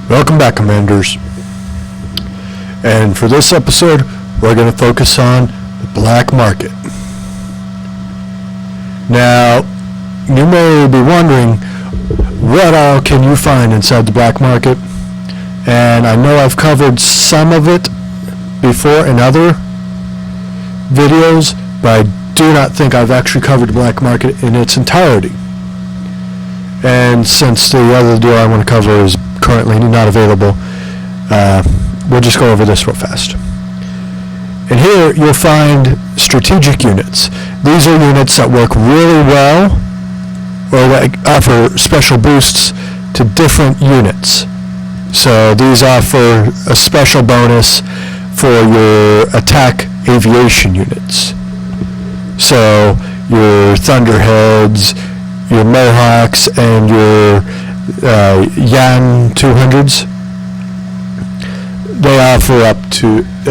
Welcome back, Commanders. And for this episode, we're going to focus on the black market. Now, you may be wondering, what all can you find inside the black market? And I know I've covered some of it before in other videos, but I do not think I've actually covered the black market in its entirety. And since the other deal I want to cover is currently not available, we'll just go over this real fast. And here you'll find strategic units. These are units that work really well or that offer special boosts to different units. So these offer a special bonus for your attack aviation units. So your Thunderheads, your Mohawks, and your Yan 200s. They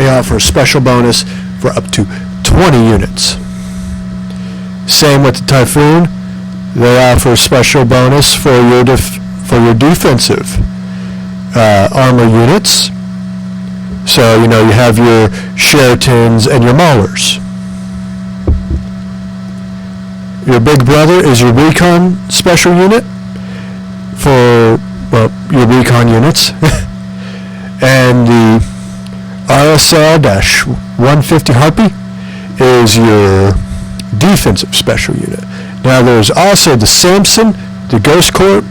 offer a special bonus for up to 20 units. Same with the Typhoon. They offer a special bonus for your defensive armor units. So you have your Sheratons and your Maulers. Your big brother is your recon special unit for, your recon units. And the RSL-150 Harpy is your defensive special unit. Now there's also the Samson, the Ghost Corps,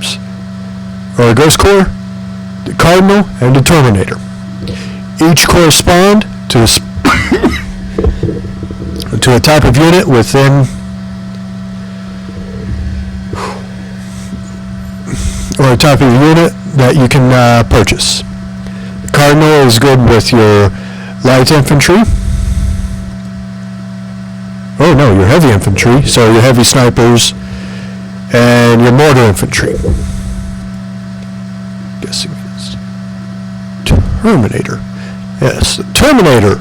the Cardinal, and the Terminator. Each correspond to a type of unit within or a type of unit that you can purchase. Cardinal is good with your light infantry. Your heavy infantry. So your heavy snipers and your mortar infantry. Guessing it's Terminator. Yes, the Terminator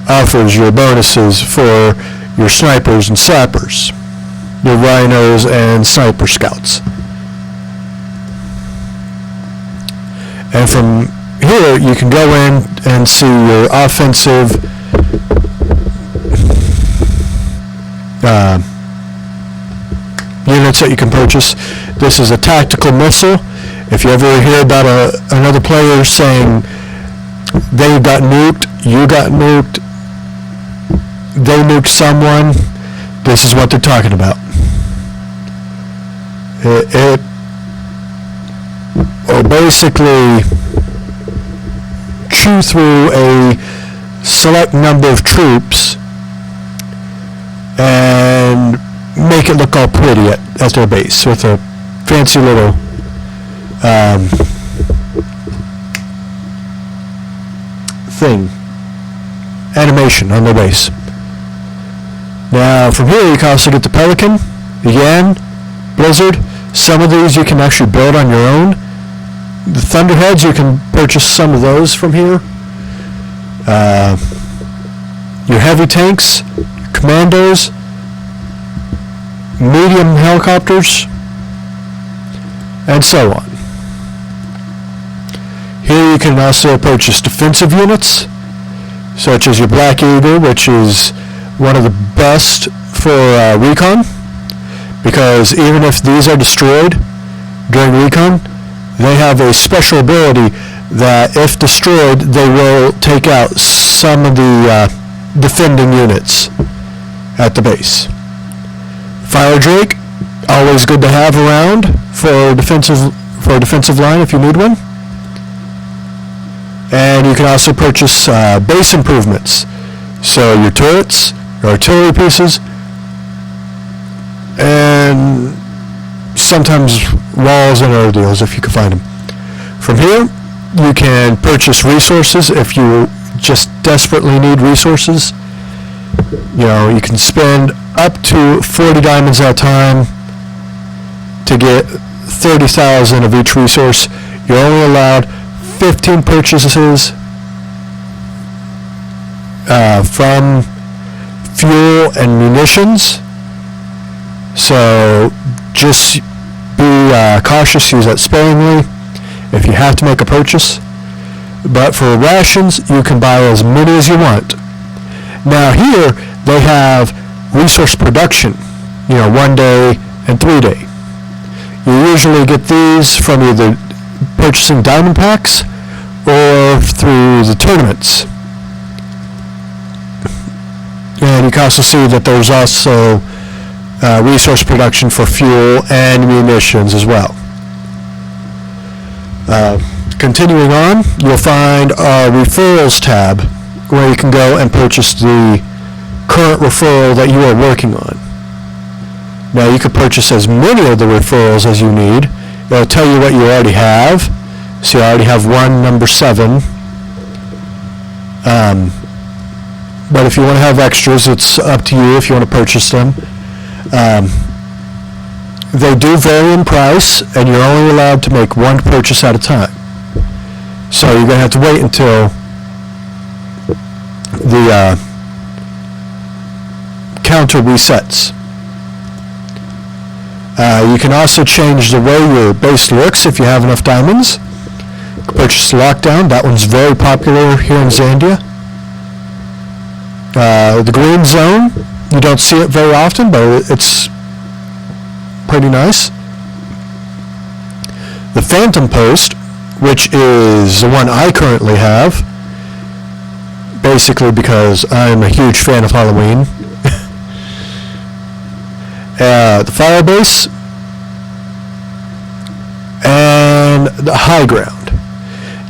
offers your bonuses for your snipers and sappers, your rhinos and sniper scouts. And from here, you can go in and see your offensive units that you can purchase. This is a tactical missile. If you ever hear about another player saying they got nuked, you got nuked, they nuked someone, this is what they're talking about. It will basically chew through a select number of troops and make it look all pretty at their base with a fancy little animation on their base. Now from here you can also get the Pelican, the Yan, Blizzard. Some of these you can actually build on your own. The Thunderheads, you can purchase some of those from here. Your heavy tanks, your commandos, medium helicopters, and so on. Here you can also purchase defensive units, such as your Black Eagle, which is one of the best for recon, because even if these are destroyed during recon, they have a special ability that if destroyed, they will take out some of the defending units at the base. Fire Drake, always good to have around for a defensive line if you need one. And you can also purchase base improvements. So your turrets, your artillery pieces, and sometimes walls and other deals if you can find them. From here, you can purchase resources if you just desperately need resources. You can spend up to 40 diamonds at a time to get 30,000 of each resource. You're only allowed 15 purchases from fuel and munitions. So just be cautious, use that sparingly. if you have to make a purchase. But for rations, you can buy as many as you want. Now here, they have resource production, 1 day and 3 day. You usually get these from either purchasing diamond packs or through the tournaments. And you can also see that there's also resource production for fuel and munitions as well. Continuing on, you'll find a referrals tab where you can go and purchase the current referral that you are working on. Now you can purchase as many of the referrals as you need. It'll tell you what you already have. So you already have one, number 7. But if you want to have extras, it's up to you if you want to purchase them. They do vary in price, and you're only allowed to make one purchase at a time. So you're going to have to wait until the counter resets. You can also change the way your base looks if you have enough diamonds. Purchase Lockdown. That one's very popular here in Zandia. The green zone, you don't see it very often, but it's pretty nice. The Phantom Post, which is the one I currently have, basically because I'm a huge fan of Halloween. The Fire Base, and the High Ground.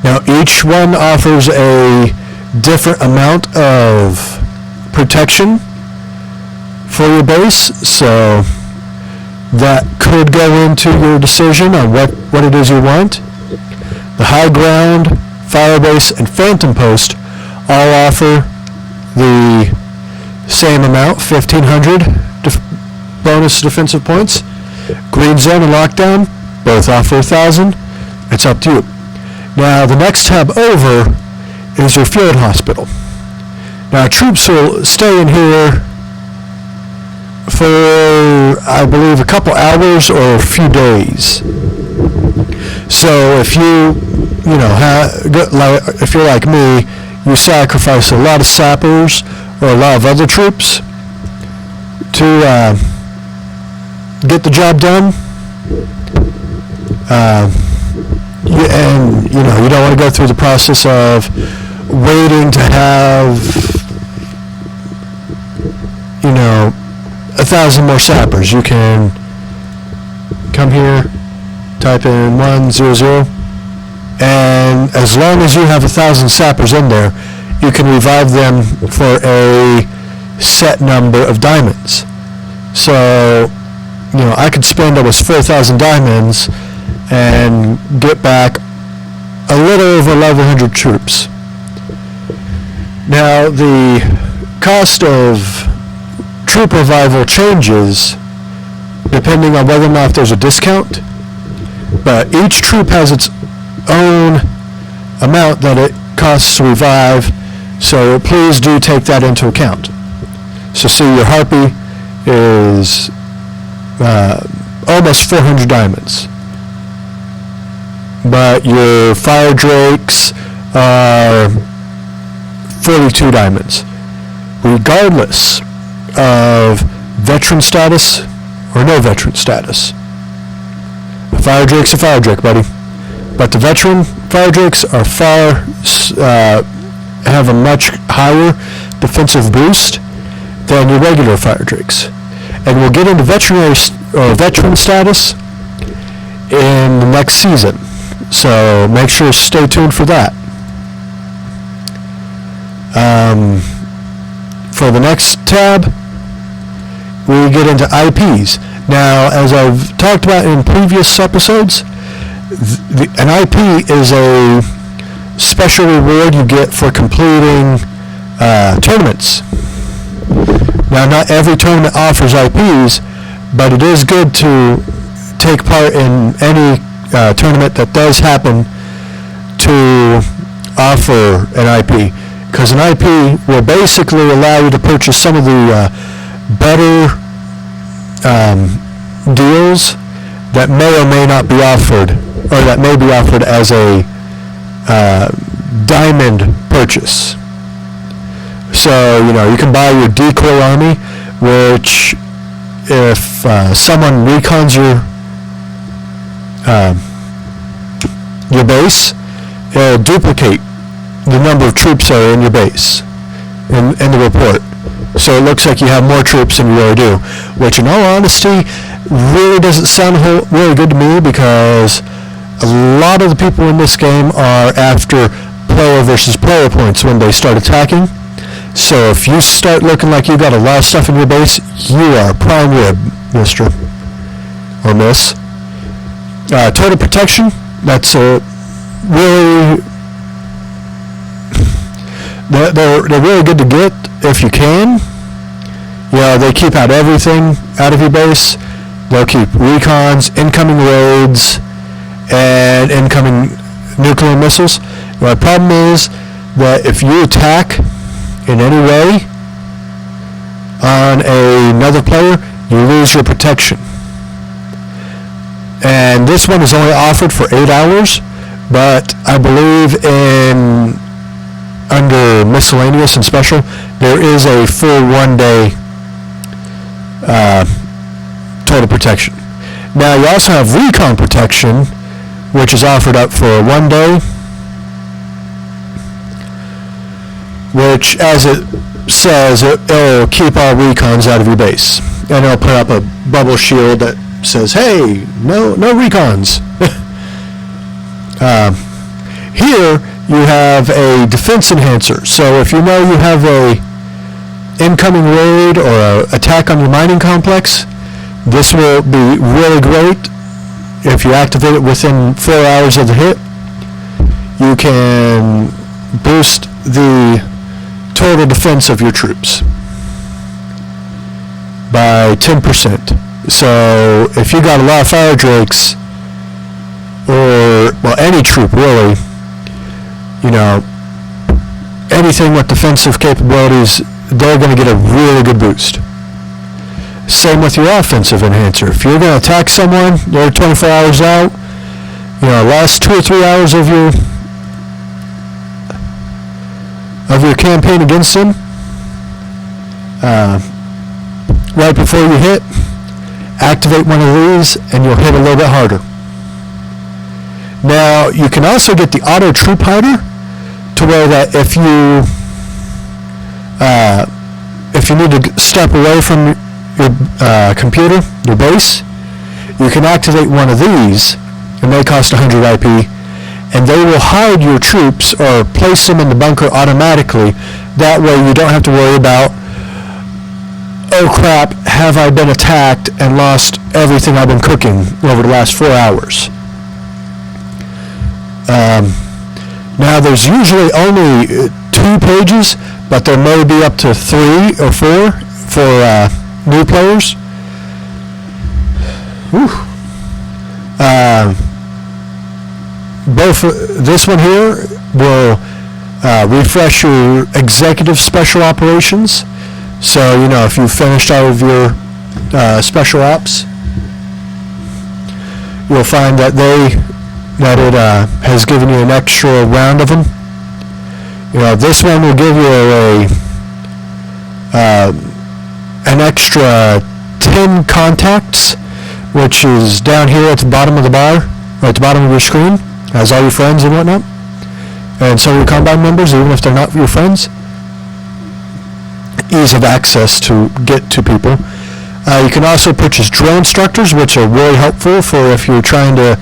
Now each one offers a different amount of protection for your base, so that could go into your decision on what it is you want. The High Ground, Fire Base, and Phantom Post all offer the same amount, 1,500 bonus defensive points. Green Zone and Lockdown both offer 1,000. It's up to you. Now the next tab over is your field hospital. Now troops will stay in here for, I believe, a couple hours or a few days. So if if you're like me, you sacrifice a lot of sappers or a lot of other troops to get the job done. You don't want to go through the process of waiting to have 1,000 more sappers. You can come here, type in 100, and as long as you have 1,000 sappers in there, you can revive them for a set number of diamonds. So I could spend almost 4,000 diamonds and get back a little over 1,100 troops. Now the cost of troop revival changes depending on whether or not there's a discount, but each troop has its own amount that it costs to revive, so please do take that into account. So see, your Harpy is almost 400 diamonds, but your Fire Drakes are 42 diamonds, regardless of veteran status or no veteran status. A Fire Drake's a Fire Drake, buddy. But the veteran Fire Drakes are have a much higher defensive boost than your regular Fire Drakes. And we'll get into veteran status in the next season. So make sure to stay tuned for that. For the next tab, we get into IPs. Now, as I've talked about in previous episodes, an IP is a special reward you get for completing tournaments. Now, not every tournament offers IPs, but it is good to take part in any tournament that does happen to offer an IP, because an IP will basically allow you to purchase some of the better deals that may or may not be offered or that may be offered as a diamond purchase. So, you can buy your decoy army, which if someone recons your base, it'll duplicate the number of troops that are in your base in the report. So it looks like you have more troops than you really do, which in all honesty really doesn't sound really good to me, because a lot of the people in this game are after player versus player points when they start attacking. So if you start looking like you got a lot of stuff in your base, you are prime rib, mister or miss. Total protection, that's really, they're really good to get if you can. They keep out everything out of your base. They'll keep recons, incoming raids, and incoming nuclear missiles. The problem is that if you attack in any way on another player, you lose your protection. And this one is only offered for 8 hours, but I believe under miscellaneous and special, there is a full 1 day total protection. Now you also have recon protection, which is offered up for 1 day, which, as it says, it'll keep all recons out of your base, and it'll put up a bubble shield that says, "Hey, no recons." Here you have a defense enhancer. So if you know you have a incoming raid or a attack on your mining complex, this will be really great. If you activate it within 4 hours of the hit, you can boost the total defense of your troops by 10%. So if you got a lot of fire drakes, or any troop really, anything with defensive capabilities, they're going to get a really good boost. Same with your offensive enhancer. If you're going to attack someone, they're 24 hours out, last 2 or 3 hours of your campaign against them, right before you hit, activate one of these and you'll hit a little bit harder. Now you can also get the auto troop hider, to where that if you need to step away from your computer, your base, you can activate one of these, and they cost 100 IP, and they will hide your troops or place them in the bunker automatically. That way you don't have to worry about, oh crap, have I been attacked and lost everything I've been cooking over the last 4 hours. Now there's usually only 2 pages, but there may be up to 3 or 4 for new players. Both this one here will refresh your executive special operations. So if you finished all of your special ops, you'll find that it has given you an extra round of them. This one will give you an extra 10 contacts, which is down here at the bottom of the bar, or at the bottom of your screen. Has all your friends and whatnot, and some of your combine members, even if they're not your friends. Ease of access to get to people. You can also purchase drill instructors, which are really helpful for if you're trying to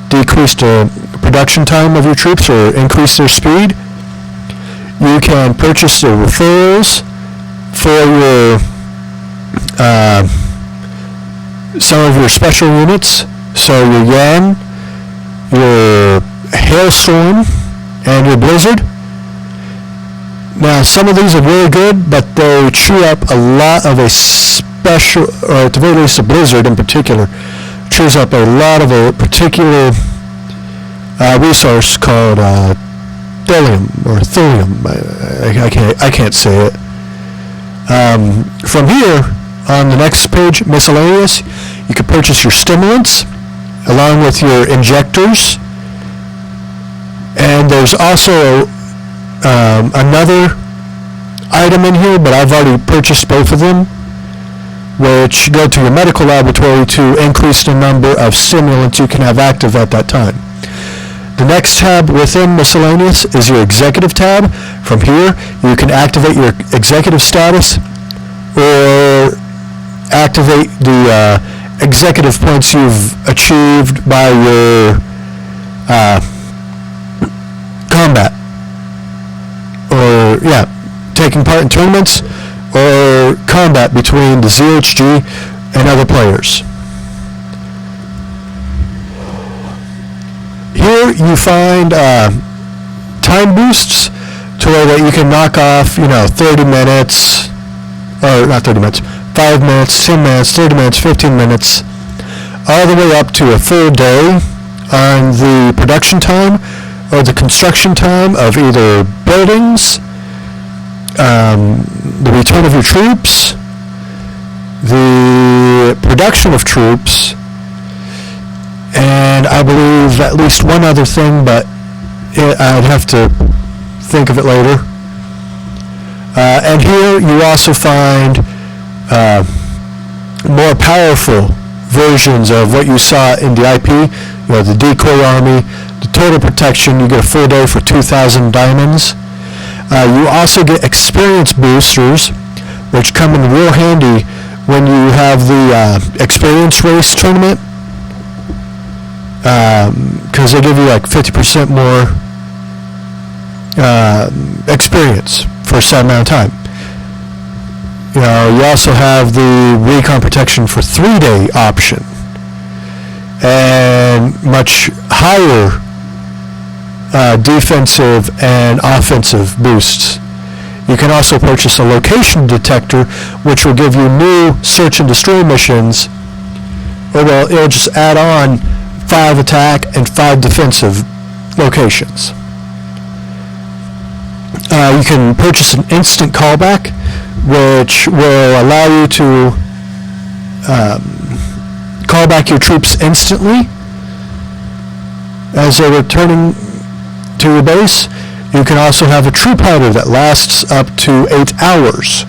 decrease the production time of your troops or increase their speed. You can purchase the referrals for your some of your special units. So your Yan, your Hailstorm, and your Blizzard. Now some of these are really good, but they chew up a lot of a special, or at the very least a Blizzard in particular, chews up a lot of a particular resource called Plarium or Plarium. I can't say it. From here, on the next page, miscellaneous, you can purchase your stimulants, along with your injectors. And there's also another item in here, but I've already purchased both of them, which go to your medical laboratory to increase the number of stimulants you can have active at that time. The next tab within miscellaneous is your executive tab. From here, you can activate your executive status or activate the executive points you've achieved by your combat, or taking part in tournaments or combat between the ZHG and other players. Here you find time boosts to where that you can knock off 30 minutes, or not 30 minutes, 5 minutes, 10 minutes, 30 minutes, 15 minutes, all the way up to a full day on the production time or the construction time of either buildings, the return of your troops, the production of troops, and I believe at least one other thing, but I'd have to think of it later. And here you also find more powerful versions of what you saw in the IP, the decoy army, the total protection. You get a full day for 2,000 diamonds. You also get experience boosters, which come in real handy when you have the experience race tournament, because they give you like 50% more experience for a set amount of time. You also have the recon protection for 3-day option and much higher defensive and offensive boosts. You can also purchase a location detector, which will give you new search and destroy missions, or it'll just add on 5 attack and 5 defensive locations. You can purchase an instant callback, which will allow you to call back your troops instantly as they're returning to your base. You can also have a troop hider that lasts up to 8 hours.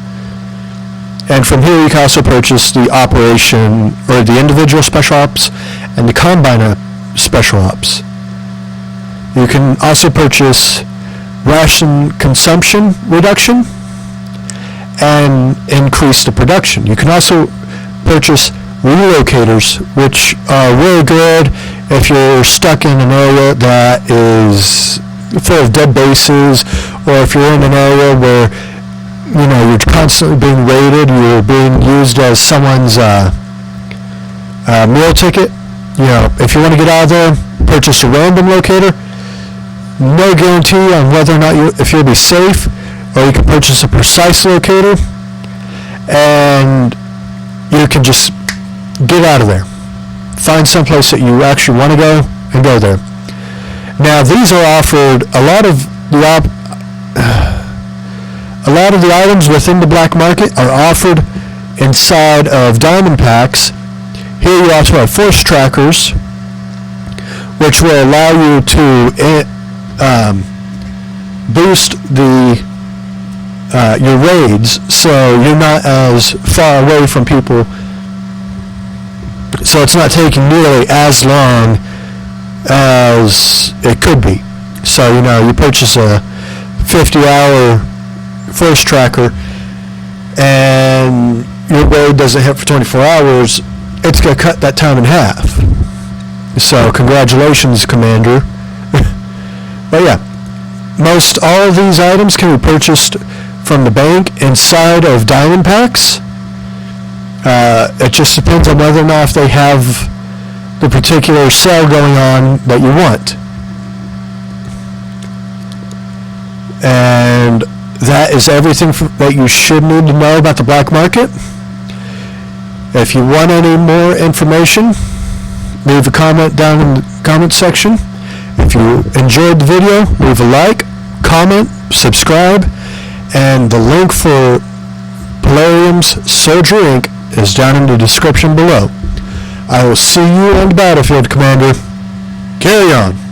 And from here you can also purchase the operation, or the individual special ops and the combine special ops. You can also purchase ration consumption reduction and increase the production. You can also purchase relocators, which are really good if you're stuck in an area that is full of dead bases, or if you're in an area where you're constantly being raided, you're being used as someone's meal ticket. If you want to get out of there, purchase a random locator. No guarantee on whether or not if you'll be safe, or you can purchase a precise locator and you can just get out of there. Find someplace that you actually want to go and go there. Now these are offered, a lot of the items within the black market are offered inside of diamond packs. Here you also have force trackers, which will allow you to boost your raids, so you're not as far away from people, so it's not taking nearly as long as it could be. So you purchase a 50-hour force tracker and your raid doesn't hit for 24 hours, it's going to cut that time in half. So congratulations, Commander. But most all of these items can be purchased from the bank inside of diamond packs. It just depends on whether or not if they have the particular sale going on that you want. And that is everything that you should need to know about the black market. If you want any more information, leave a comment down in the comment section. If you enjoyed the video, leave a like, comment, subscribe, and the link for Plarium's Soldier Inc. is down in the description below. I will see you on the battlefield, Commander. Carry on.